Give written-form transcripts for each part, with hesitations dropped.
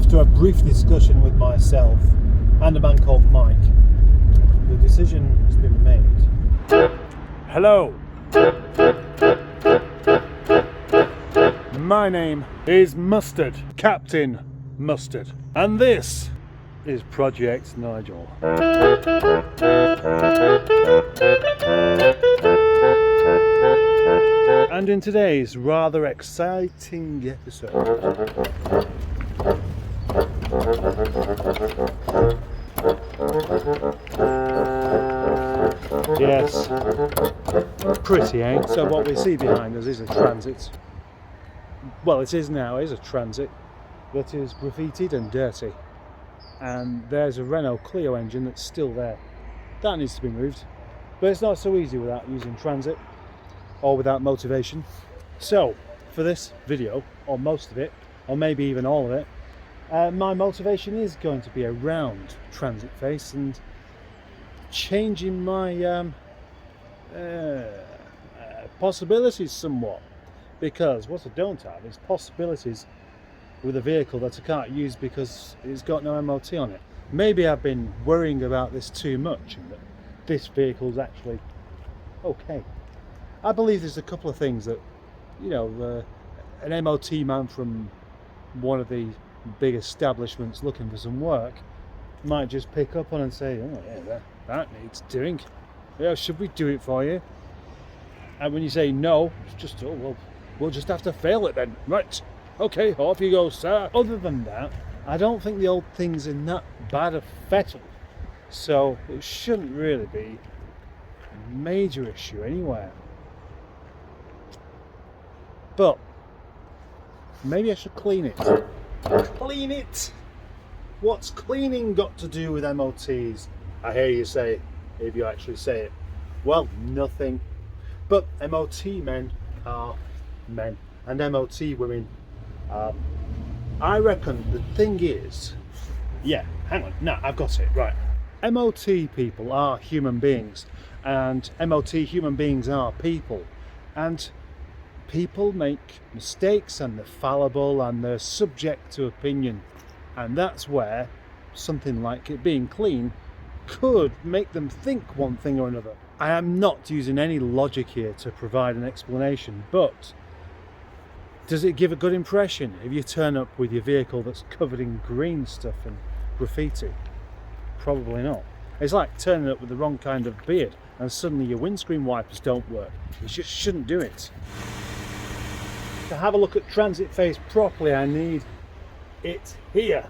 after a brief discussion with myself and a man called Mike, the decision has been made. Hello. My name is Mustard, Captain Mustard, and this is Project Nigel. And in today's rather exciting episode, yes, pretty, eh? So what we see behind us is a transit. Well, it is now, it is a transit that is graffitied and dirty. And there's a Renault Clio engine that's still there. That needs to be moved. But it's not so easy without using transit or without motivation. So, for this video, or most of it, or maybe even all of it, my motivation is going to be around Transitface and changing my possibilities somewhat. Because what I don't have is possibilities with a vehicle that I can't use because it's got no MOT on it. Maybe I've been worrying about this too much and that this vehicle's actually okay. I believe there's a couple of things that, you know, an MOT man from one of the big establishments looking for some work might just pick up on and say, oh yeah, that needs doing. Yeah, should we do it for you? And when you say no, it's just, oh well, we'll just have to fail it then. Right, okay, off you go, sir. Other than that, I don't think the old thing's in that bad a fettle. So it shouldn't really be a major issue anywhere. But maybe I should clean it. Clean it? What's cleaning got to do with MOTs? I hear you say, if you actually say it. Well, nothing. But MOT men are men, and MOT women are. I reckon the thing is, yeah, hang on, no, I've got it, right. MOT people are human beings, and MOT human beings are people, and people make mistakes and they're fallible and they're subject to opinion, and that's where something like it being clean could make them think one thing or another. I am not using any logic here to provide an explanation, but does it give a good impression if you turn up with your vehicle that's covered in green stuff and graffiti? Probably not. It's like turning up with the wrong kind of beard and suddenly your windscreen wipers don't work. You just shouldn't do it. To have a look at Transitface properly, I need it here.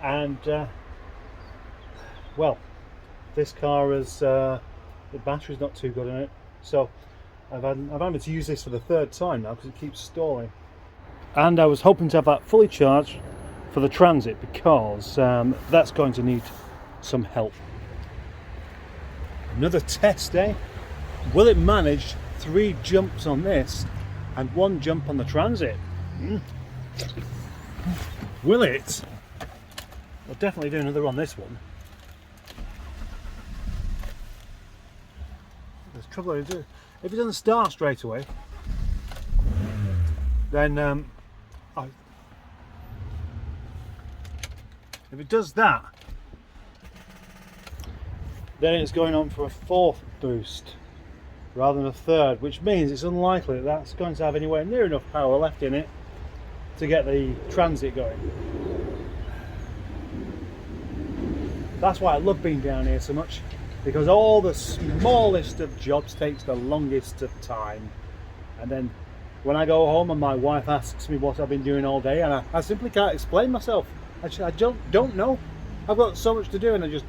And, well, this car has, the battery's not too good in it. So I've had to use this for the third time now because it keeps stalling. And I was hoping to have that fully charged for the Transit because that's going to need some help. Another test, eh? Will it manage 3 jumps on this and 1 jump on the Transit? Will it? I'll definitely do another on this one. There's trouble if it doesn't start straight away, then if it does that, then it's going on for a 4th boost rather than a 3rd, which means it's unlikely that that's going to have anywhere near enough power left in it to get the Transit going. That's why I love being down here so much, because all the smallest of jobs takes the longest of time, and then when I go home and my wife asks me what I've been doing all day, and I simply can't explain myself. I don't know. I've got so much to do, and I just,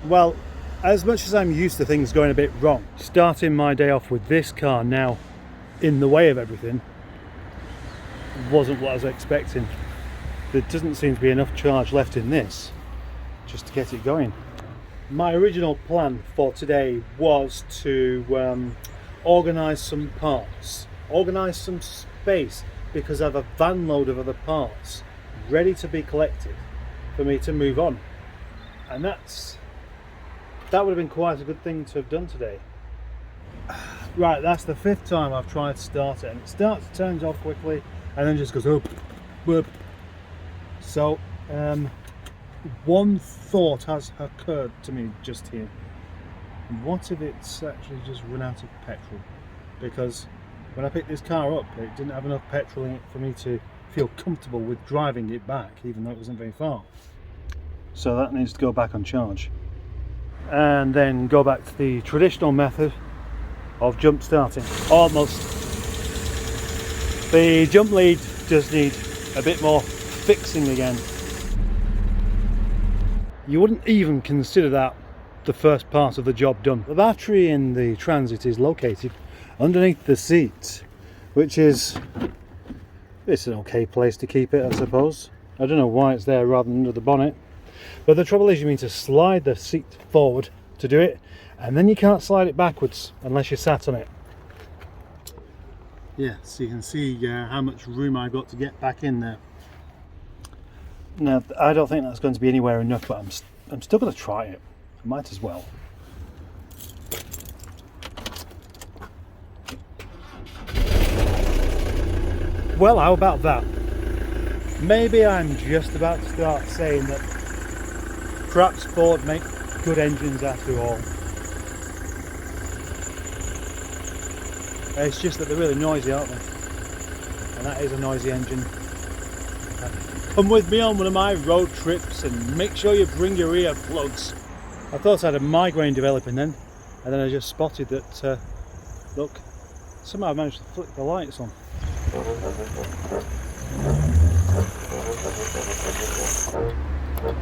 well, as much as I'm used to things going a bit wrong, starting my day off with this car now in the way of everything wasn't what I was expecting. There doesn't seem to be enough charge left in this just to get it going. My original plan for today was to organise some parts, organise some space, because I have a van load of other parts ready to be collected for me to move on, and that would have been quite a good thing to have done today. Right, that's the 5th time I've tried to start it, and it starts, turns off quickly, and then just goes up, up. So one thought has occurred to me just here. What if it's actually just run out of petrol? Because when I picked this car up, it didn't have enough petrol in it for me to feel comfortable with driving it back, even though it wasn't very far. So that needs to go back on charge. And then go back to the traditional method of jump starting. Almost. The jump lead does need a bit more fixing again. You wouldn't even consider that the first part of the job done. The battery in the Transit is located underneath the seat, which is, it's an okay place to keep it, I suppose. I don't know why it's there rather than under the bonnet, but the trouble is you need to slide the seat forward to do it, and then you can't slide it backwards unless you're sat on it. Yeah, so you can see how much room I've got to get back in there. Now, I don't think that's going to be anywhere enough, but I'm still going to try it. I might as well. Well, how about that? Maybe I'm just about to start saying that perhaps Ford make good engines after all. It's just that they're really noisy, aren't they? And that is a noisy engine. Come with me on one of my road trips and make sure you bring your earplugs. I thought I had a migraine developing then, and then I just spotted that, look, somehow I managed to flick the lights on.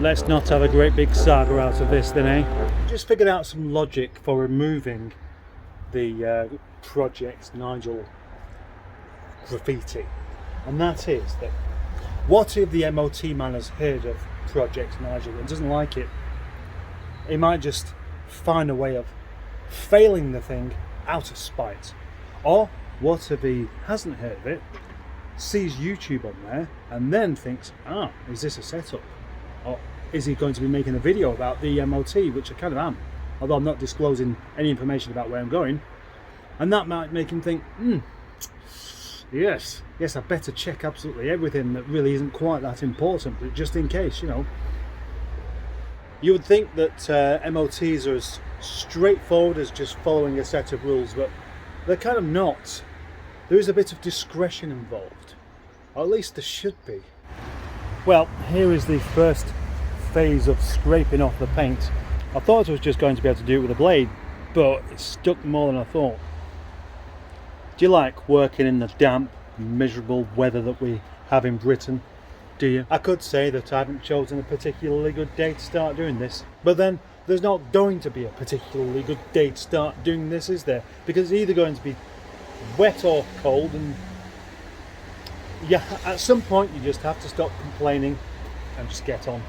Let's not have a great big saga out of this then, eh? Just figured out some logic for removing the Project Nigel Graffiti, and that is that what if the MOT man has heard of Project Nigel and doesn't like it? He might just find a way of failing the thing out of spite. Or what if he hasn't heard of it, sees YouTube on there, and then thinks, is this a setup? Or is he going to be making a video about the MOT, which I kind of am, although I'm not disclosing any information about where I'm going. And that might make him think, yes, I better check absolutely everything that really isn't quite that important, but just in case, you know. You would think that MOTs are as straightforward as just following a set of rules, but they're kind of not. There is a bit of discretion involved, or at least there should be. Well, here is the first phase of scraping off the paint. I thought I was just going to be able to do it with a blade, but it stuck more than I thought. Do you like working in the damp, miserable weather that we have in Britain? Do you? I could say that I haven't chosen a particularly good day to start doing this, but then there's not going to be a particularly good day to start doing this, is there? Because it's either going to be wet or cold, and yeah, at some point you just have to stop complaining and just get on.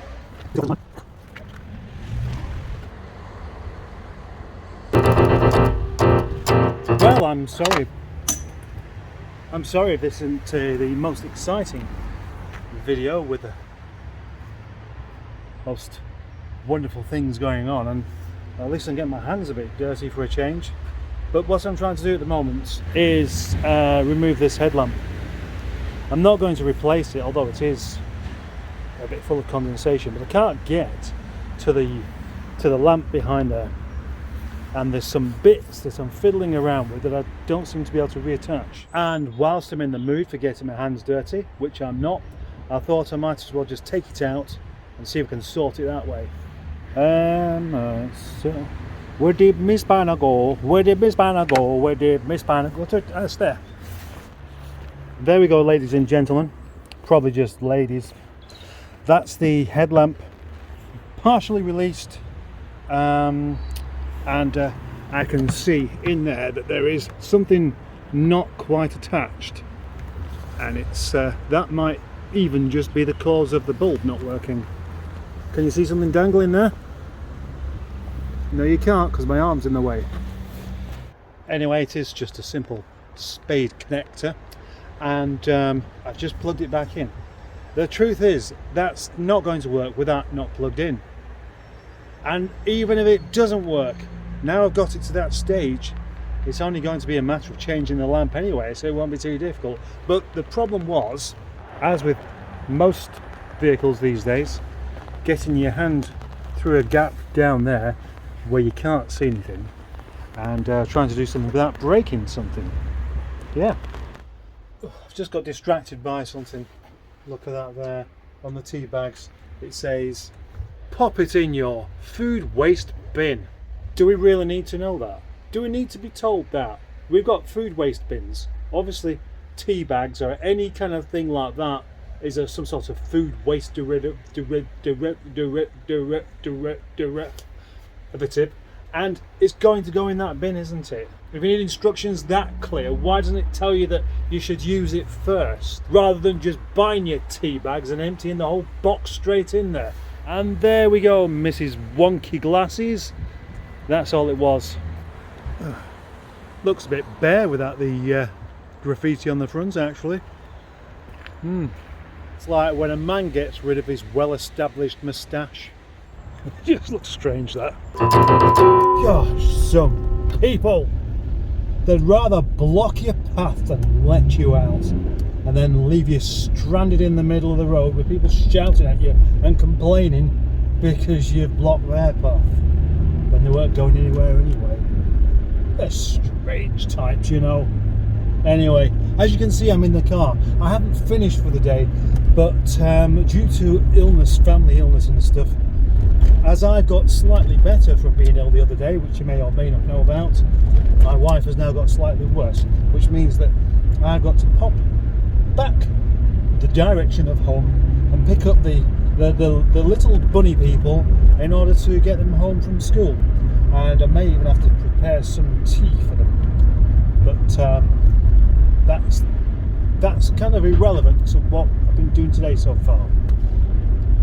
Well, I'm sorry if this isn't the most exciting video with the most wonderful things going on, and at least I'm getting my hands a bit dirty for a change. But what I'm trying to do at the moment is remove this headlamp. I'm not going to replace it, although it is a bit full of condensation, but I can't get to the lamp behind there, and there's some bits that I'm fiddling around with that I don't seem to be able to reattach. And whilst I'm in the mood for getting my hands dirty, which I'm not, I thought I might as well just take it out and see if I can sort it that way. So where did Miss Banner go? Where did Miss Banner go? Where did Miss Banner go? That's there. There we go, ladies and gentlemen. Probably just ladies. That's the headlamp, partially released, and I can see in there that there is something not quite attached, and it's that might even just be the cause of the bulb not working. Can you see something dangling there? No, you can't, because my arm's in the way. Anyway, it is just a simple spade connector, and I've just plugged it back in. The truth is, that's not going to work with that not plugged in. And even if it doesn't work, now I've got it to that stage, it's only going to be a matter of changing the lamp anyway, so it won't be too difficult. But the problem was, as with most vehicles these days. Getting your hand through a gap down there where you can't see anything and trying to do something without breaking something. Yeah. I've just got distracted by something. Look at that there on the tea bags. It says, pop it in your food waste bin. Do we really need to know that? Do we need to be told that? We've got food waste bins. Obviously tea bags or any kind of thing like that is some sort of food waste derivative, and it's going to go in that bin, isn't it? If you need instructions that clear, why doesn't it tell you that you should use it first rather than just buying your tea bags and emptying the whole box straight in there? And there we go, Mrs. Wonky Glasses. That's all it was. Looks a bit bare without the graffiti on the front, actually. It's like when a man gets rid of his well-established moustache. It just looks strange, that. Gosh, some people, they'd rather block your path than let you out and then leave you stranded in the middle of the road with people shouting at you and complaining because you've blocked their path when they weren't going anywhere anyway. They're strange types, you know. Anyway, as you can see, I'm in the car. I haven't finished for the day, but due to illness, family illness and stuff, as I got slightly better from being ill the other day, which you may or may not know about, my wife has now got slightly worse, which means that I've got to pop back the direction of home and pick up the little bunny people in order to get them home from school. And I may even have to prepare some tea for them. But that's kind of irrelevant to what I've been doing today so far,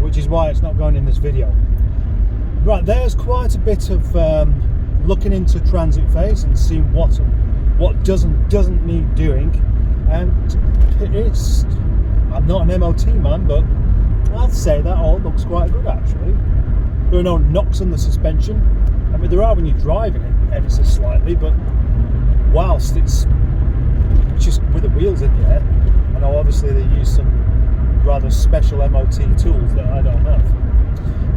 which is why it's not going in this video. Right, there's quite a bit of looking into Transitface and seeing what doesn't need doing, and I'm not an MOT man, but I'd say that all looks quite good actually. There are no knocks on the suspension. I mean, there are when you're driving it ever so slightly, but whilst it's just with the wheels in the air, I know obviously they use some rather special MOT tools that I don't have,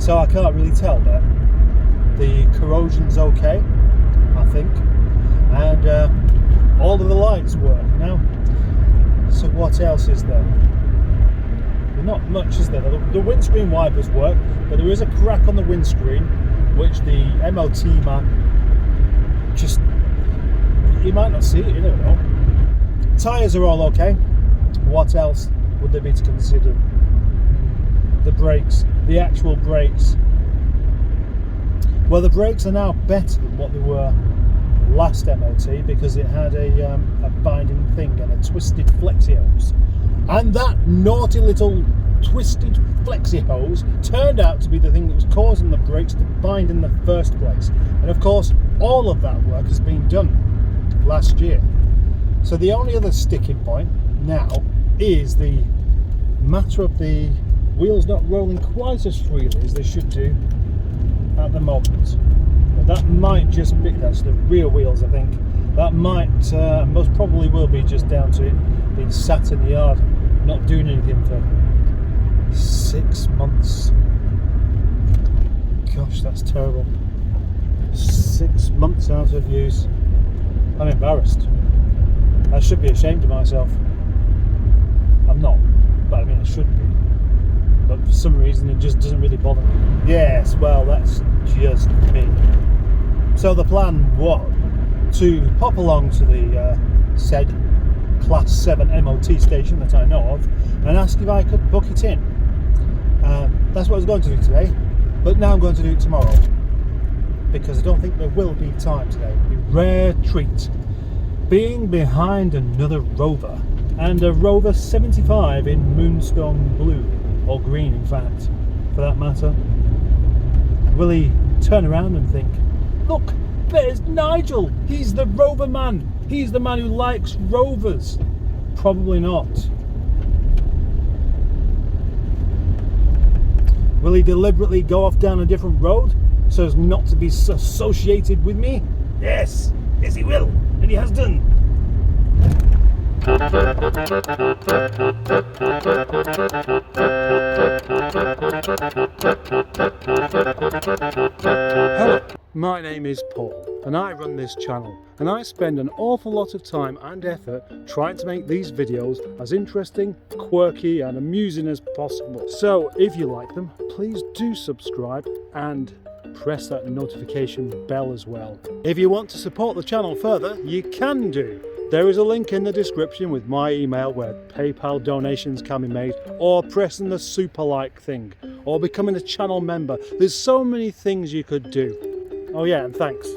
so I can't really tell, but the corrosion's okay, I think, and all of the lights work now. So what else is there? Not much, is there? The windscreen wipers work, but there is a crack on the windscreen which the MOT man just, he might not see it, you never know. Tyres are all okay. What else would there be to consider? The brakes, the actual brakes. Well, the brakes are now better than what they were last MOT because it had a binding thing and a twisted flexi hose. And that naughty little twisted flexi hose turned out to be the thing that was causing the brakes to bind in the first place. And of course, all of that work has been done last year. So the only other sticking point now is the matter of the wheels not rolling quite as freely as they should do at the moment. But that might just be, that's the rear wheels, I think. That might, most probably will be just down to it being sat in the yard, not doing anything for 6 months. Gosh, that's terrible. 6 months out of use. I'm embarrassed. I should be ashamed of myself. I'm not, but I mean I should be. But for some reason it just doesn't really bother me. Yes, well, that's just me. So the plan was to pop along to the said Class 7 MOT station that I know of and ask if I could book it in. That's what I was going to do today, but now I'm going to do it tomorrow because I don't think there will be time today. It'll be a rare treat being behind another Rover, and a Rover 75 in Moonstone Blue, or green in fact, for that matter. Will he turn around and think, look, there's Nigel, he's the Rover man, he's the man who likes Rovers? Probably not. Will he deliberately go off down a different road so as not to be associated with me? Yes, yes he will, and he has done. Hello, my name is Paul and I run this channel, and I spend an awful lot of time and effort trying to make these videos as interesting, quirky and amusing as possible. So if you like them, please do subscribe and press that notification bell as well. If you want to support the channel further, you can do. There is a link in the description with my email where PayPal donations can be made, or pressing the super like thing, or becoming a channel member. There's so many things you could do. Oh yeah, and thanks.